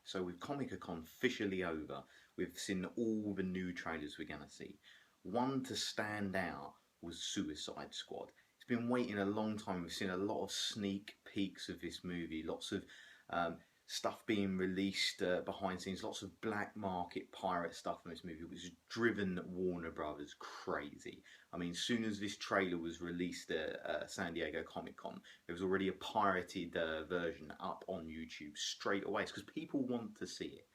So with Comic-Con officially over, we've seen all the new trailers we're going to see. One to stand out was Suicide Squad. It's been waiting a long time. We've seen a lot of sneak peeks of this movie, lots of um, stuff being released behind scenes, lots of black market pirate stuff in this movie, which has driven Warner Brothers crazy. I mean, as soon as this trailer was released at San Diego Comic Con, there was already a pirated version up on YouTube straight away. It's because people want to see it.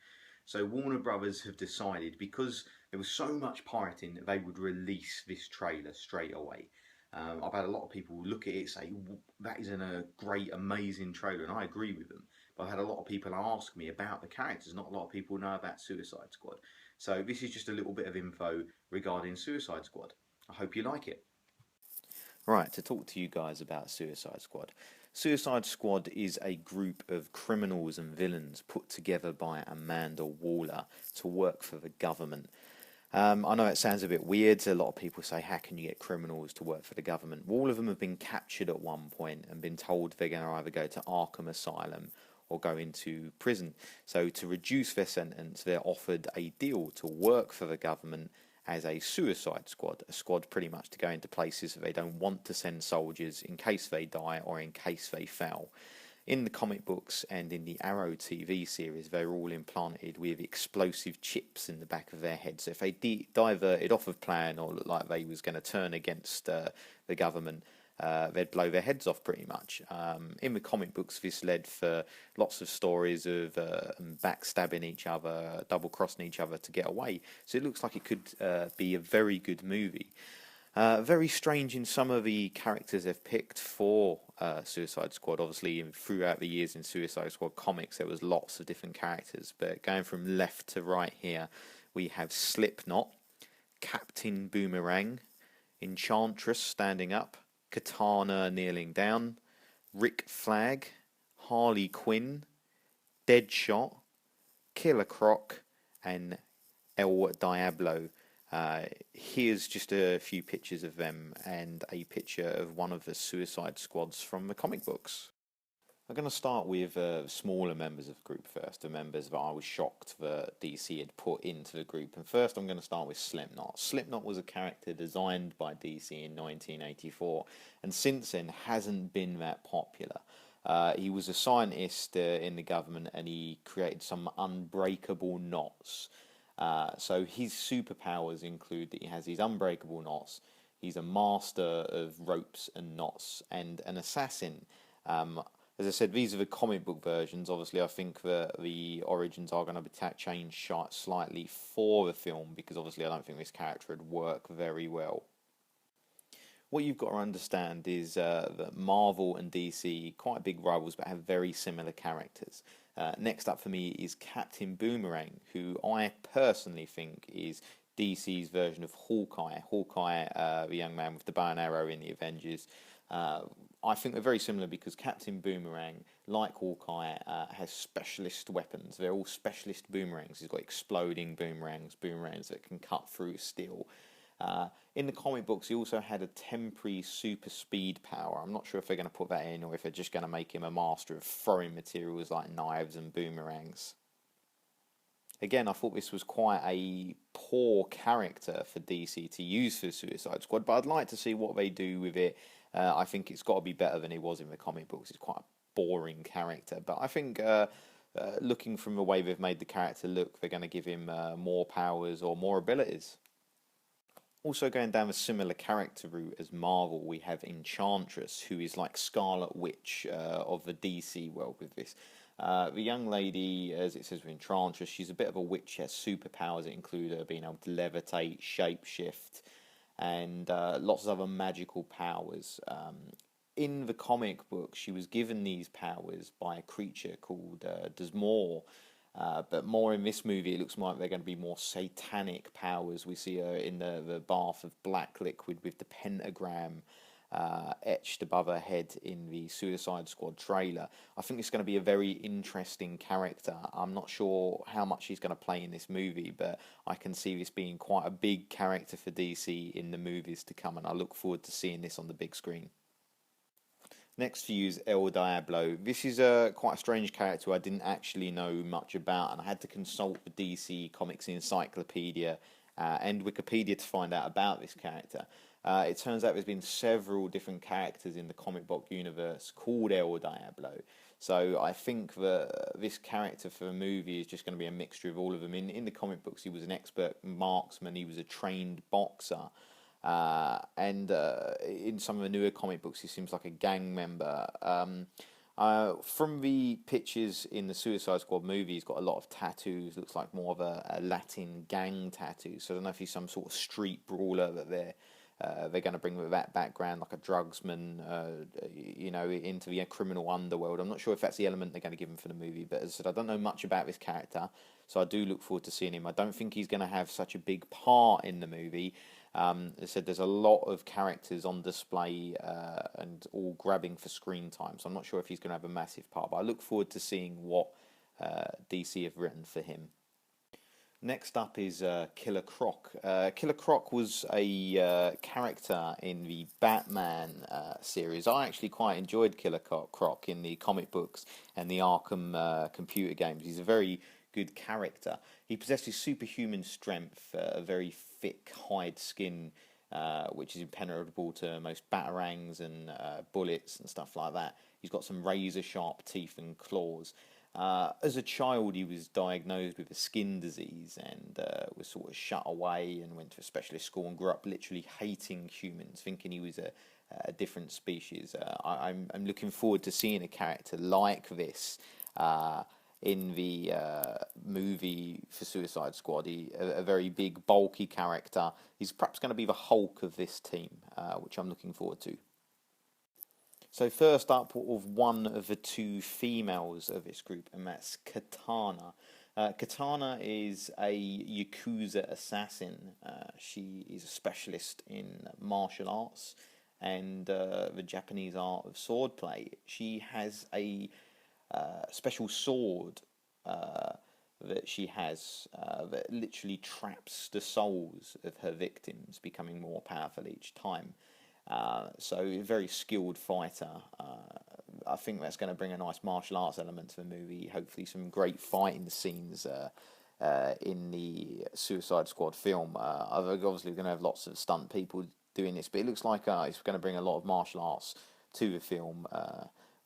So Warner Brothers have decided, because there was so much pirating, that they would release this trailer straight away. I've had a lot of people look at it and say, that is a great, amazing trailer, and I agree with them. But I've had a lot of people ask me about the characters. Not a lot of people know about Suicide Squad. So this is just a little bit of info regarding Suicide Squad. I hope you like it. Right, to talk to you guys about Suicide Squad. Suicide Squad is a group of criminals and villains put together by Amanda Waller to work for the government. I know it sounds a bit weird. A lot of people say, how can you get criminals to work for the government? Well, all of them have been captured at one point and been told they're going to either go to Arkham Asylum or go into prison. So to reduce their sentence, they're offered a deal to work for the government as a suicide squad, a squad pretty much to go into places that they don't want to send soldiers in case they die or in case they fail. In the comic books and in the Arrow TV series, they're all implanted with explosive chips in the back of their heads. So if they diverted off of plan or looked like they was going to turn against the government, they'd blow their heads off pretty much. In the comic books, this led for lots of stories of backstabbing each other, double-crossing each other to get away. So it looks like it could be a very good movie. Very strange in some of the characters they've picked for Suicide Squad. Obviously, throughout the years in Suicide Squad comics, there was lots of different characters. But going from left to right here, we have Slipknot, Captain Boomerang, Enchantress standing up, Katana kneeling down, Flagg, Harley Quinn, Deadshot, Killer Croc, and Diablo. Here's just a few pictures of them and a picture of one of the Suicide Squads from the comic books. I'm going to start with smaller members of the group first, the members that I was shocked that DC had put into the group. And first I'm going to start with Slipknot. Slipknot was a character designed by DC in 1984 and since then hasn't been that popular. He was a scientist in the government and he created some unbreakable knots. So his superpowers include that he has these unbreakable knots, he's a master of ropes and knots, and an assassin. As I said, these are the comic book versions. Obviously, I think that the origins are going to be changed slightly for the film, because obviously I don't think this character would work very well. What you've got to understand is that Marvel and DC, quite big rivals, but have very similar characters. Next up for me is Captain Boomerang, who I personally think is DC's version of Hawkeye. Hawkeye, the young man with the bow and arrow in the Avengers. I think they're very similar because Captain Boomerang, like Hawkeye, has specialist weapons. They're all specialist boomerangs. He's got exploding boomerangs that can cut through steel. In the comic books, he also had a temporary super speed power. I'm not sure if they're going to put that in or if they're just going to make him a master of throwing materials like knives and boomerangs. Again, I thought this was quite a poor character for DC to use for Suicide Squad, but I'd like to see what they do with it. I think it's got to be better than it was in the comic books. It's quite a boring character, but I think looking from the way they've made the character look, they're going to give him more powers or more abilities. Also going down a similar character route as Marvel, we have Enchantress, who is like Scarlet Witch of the DC world with this. The young lady, as it says with Enchantress, she's a bit of a witch. She has superpowers that include her being able to levitate, shapeshift, and lots of other magical powers. In the comic book, she was given these powers by a creature called Desmore. But more in this movie, it looks like they're going to be more satanic powers. We see her in the bath of black liquid with the pentagram etched above her head in the Suicide Squad trailer. I think it's going to be a very interesting character. I'm not sure how much she's going to play in this movie, but I can see this being quite a big character for DC in the movies to come, and I look forward to seeing this on the big screen. Next for you is El Diablo. This is quite a strange character I didn't actually know much about, and I had to consult the DC Comics Encyclopedia and Wikipedia to find out about this character. It turns out there's been several different characters in the comic book universe called El Diablo. So I think that this character for the movie is just going to be a mixture of all of them. In the comic books, he was an expert marksman, he was a trained boxer. And in some of the newer comic books, he seems like a gang member. From the pictures in the Suicide Squad movie, he's got a lot of tattoos. Looks like more of a Latin gang tattoo. So I don't know if he's some sort of street brawler that they're going to bring with that background, like a drugsman, into the criminal underworld. I'm not sure if that's the element they're going to give him for the movie, but as I said, I don't know much about this character, so I do look forward to seeing him. I don't think he's going to have such a big part in the movie. As I said, there's a lot of characters on display and all grabbing for screen time, so I'm not sure if he's going to have a massive part, but I look forward to seeing what DC have written for him. Next up is Killer Croc. Killer Croc was a character in the Batman series. I actually quite enjoyed Killer Croc in the comic books and the Arkham computer games. He's a very good character. He possesses superhuman strength, a very thick hide skin, which is impenetrable to most batarangs and bullets and stuff like that. He's got some razor sharp teeth and claws. As a child, he was diagnosed with a skin disease and was sort of shut away and went to a specialist school and grew up literally hating humans, thinking he was a different species. I'm looking forward to seeing a character like this in the movie for Suicide Squad. A very big, bulky character. He's perhaps going to be the Hulk of this team, which I'm looking forward to. So first up, of one of the two females of this group, and that's Katana. Katana is a Yakuza assassin. She is a specialist in martial arts and the Japanese art of swordplay. She has a special sword that she has that literally traps the souls of her victims, becoming more powerful each time. So a very skilled fighter. I think that's going to bring a nice martial arts element to the movie. Hopefully some great fighting scenes in the Suicide Squad film. Obviously we're going to have lots of stunt people doing this, but it looks like it's going to bring a lot of martial arts to the film,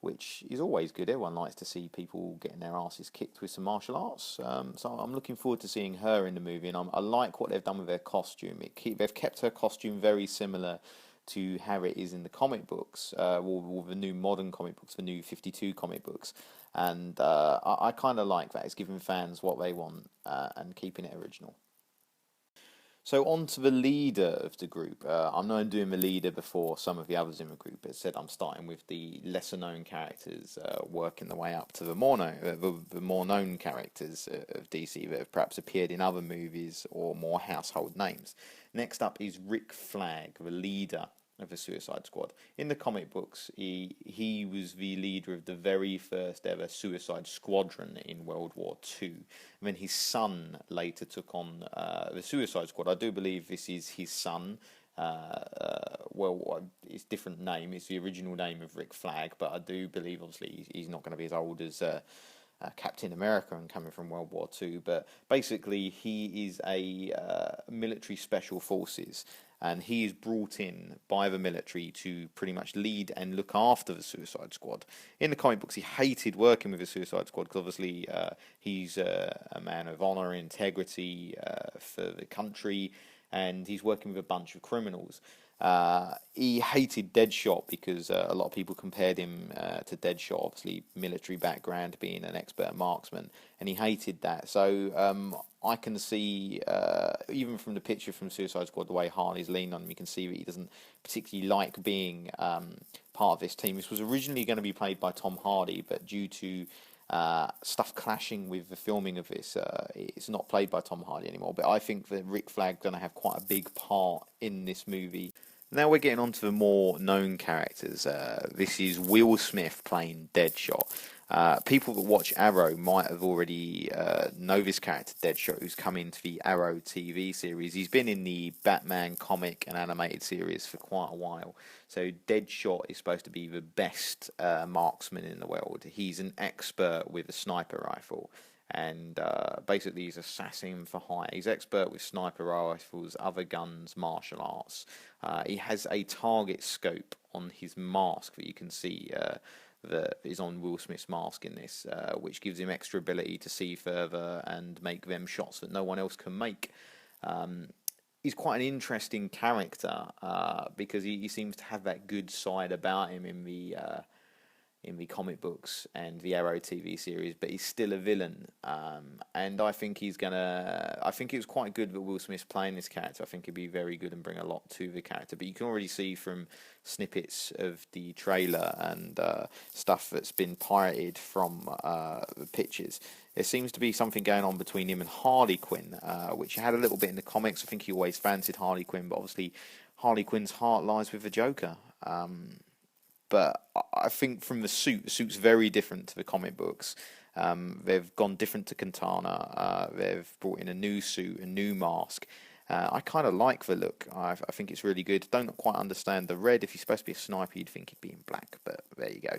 which is always good. Everyone likes to see people getting their asses kicked with some martial arts. So I'm looking forward to seeing her in the movie, and I like what they've done with her costume. They've kept her costume very similar to how it is in the comic books, or the new modern comic books, the new 52 comic books, and I kind of like that. It's giving fans what they want and keeping it original. So on to the leader of the group. I know I'm doing the leader before some of the others in the group. As said, I'm starting with the lesser known characters, working the way up to the more known characters of DC that have perhaps appeared in other movies or more household names. Next up is Rick Flagg, the leader of the Suicide Squad. In the comic books, he was the leader of the very first ever Suicide Squadron in World War II. And then his son later took on the Suicide Squad. I do believe this is his son. It's a different name. It's the original name of Rick Flagg, but I do believe, obviously, he's not going to be as old as Captain America and coming from World War II. But basically, he is a military special forces, and he is brought in by the military to pretty much lead and look after the Suicide Squad. In the comic books, he hated working with the Suicide Squad because obviously he's a man of honour and integrity for the country, and he's working with a bunch of criminals. He hated Deadshot because a lot of people compared him to Deadshot, obviously military background, being an expert marksman, and he hated that. So I can see, even from the picture from Suicide Squad, the way Harley's leaned on him, you can see that he doesn't particularly like being part of this team. This was originally going to be played by Tom Hardy, but due to stuff clashing with the filming of this, it's not played by Tom Hardy anymore. But I think that Rick Flagg's going to have quite a big part in this movie. Now we're getting on to the more known characters. This is Will Smith playing Deadshot. People that watch Arrow might have already know this character, Deadshot, who's come into the Arrow TV series. He's been in the Batman comic and animated series for quite a while. So Deadshot is supposed to be the best marksman in the world. He's an expert with a sniper rifle. And basically he's assassin for hire. He's expert with sniper rifles, other guns, martial arts. He has a target scope on his mask that you can see that is on Will Smith's mask in this, which gives him extra ability to see further and make them shots that no one else can make. He's quite an interesting character because he seems to have that good side about him in the comic books and the Arrow TV series, but he's still a villain. And I think I think it was quite good that Will Smith's playing this character. I think he'd be very good and bring a lot to the character. But you can already see from snippets of the trailer and stuff that's been pirated from the pictures, there seems to be something going on between him and Harley Quinn, which had a little bit in the comics. I think he always fancied Harley Quinn, but obviously Harley Quinn's heart lies with the Joker. But I think from the suit's very different to the comic books. They've gone different to Katana. They've brought in a new suit, a new mask. I kind of like the look. I think it's really good. Don't quite understand the red. If he's supposed to be a sniper, you'd think he'd be in black, but there you go.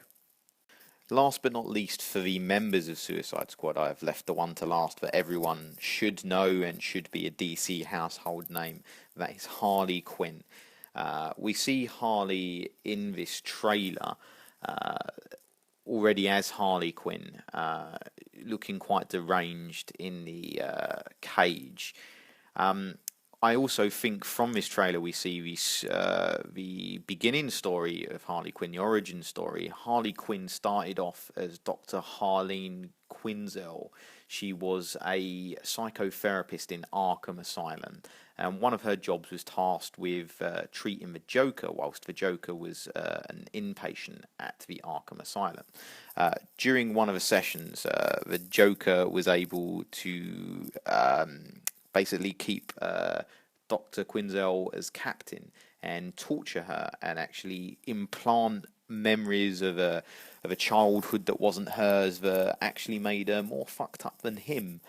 Last but not least, for the members of Suicide Squad, I have left the one to last that everyone should know and should be a DC household name. That is Harley Quinn. We see Harley in this trailer already as Harley Quinn, looking quite deranged in the cage. I also think from this trailer we see the beginning story of Harley Quinn, the origin story. Harley Quinn started off as Dr. Harleen Quinzel. She was a psychotherapist in Arkham Asylum, and one of her jobs was tasked with treating the Joker whilst the Joker was an inpatient at the Arkham Asylum. During one of the sessions, the Joker was able to basically keep Dr. Quinzel as captain and torture her and actually implant memories of a childhood that wasn't hers that actually made her more fucked up than him.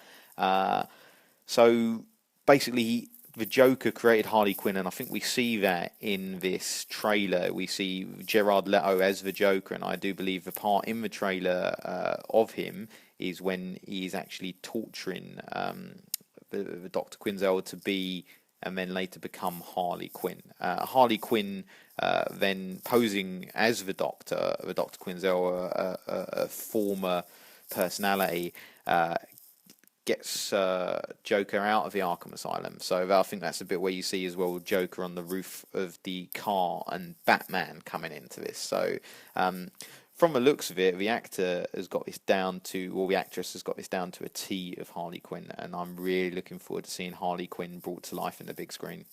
So basically the Joker created Harley Quinn, and I think we see that in this trailer. We see Jared Leto as the Joker, and I do believe the part in the trailer of him is when he's actually torturing the Dr. Quinzel to be and then later become Harley Quinn. Harley Quinn then posing as the Dr. Quinzel, a former personality, gets Joker out of the Arkham Asylum. So I think that's a bit where you see as well Joker on the roof of the car and Batman coming into this. So from the looks of it, the actor has got this down to, or the actress has got this down to a T of Harley Quinn, and I'm really looking forward to seeing Harley Quinn brought to life in the big screen.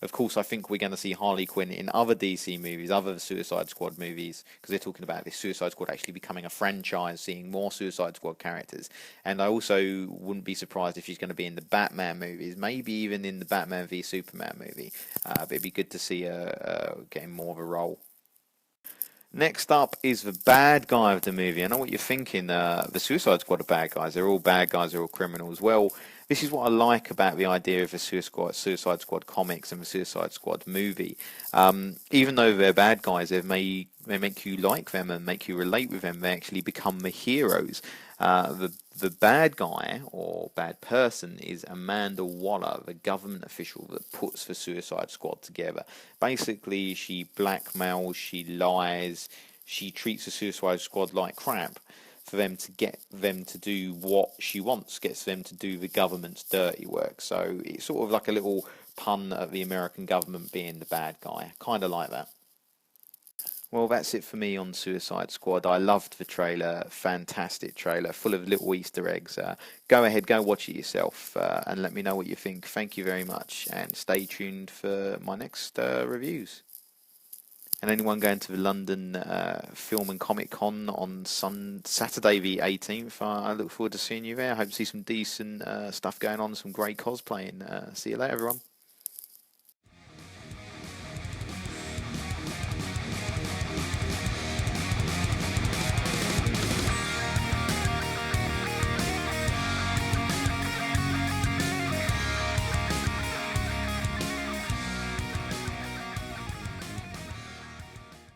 Of course, I think we're going to see Harley Quinn in other DC movies, other Suicide Squad movies, because they're talking about this Suicide Squad actually becoming a franchise, seeing more Suicide Squad characters. And I also wouldn't be surprised if she's going to be in the Batman movies, maybe even in the Batman v Superman movie. But it'd be good to see her getting more of a role. Next up is the bad guy of the movie. I know what you're thinking. The Suicide Squad are bad guys. They're all bad guys. They're all criminals. Well, this is what I like about the idea of the Suicide Squad comics and the Suicide Squad movie. Even though they're bad guys, they make you like them and make you relate with them. They actually become the heroes. The bad guy or bad person is Amanda Waller, the government official that puts the Suicide Squad together. Basically, she blackmails, she lies, she treats the Suicide Squad like crap for them to get them to do what she wants, gets them to do the government's dirty work. So it's sort of like a little pun at the American government being the bad guy. Kind of like that. Well, that's it for me on Suicide Squad. I loved the trailer. Fantastic trailer, full of little Easter eggs. Go ahead, go watch it yourself and let me know what you think. Thank you very much, and stay tuned for my next reviews. And anyone going to the London Film and Comic Con on Saturday the 18th, I look forward to seeing you there. I hope to see some decent stuff going on, some great cosplaying. See you later, everyone.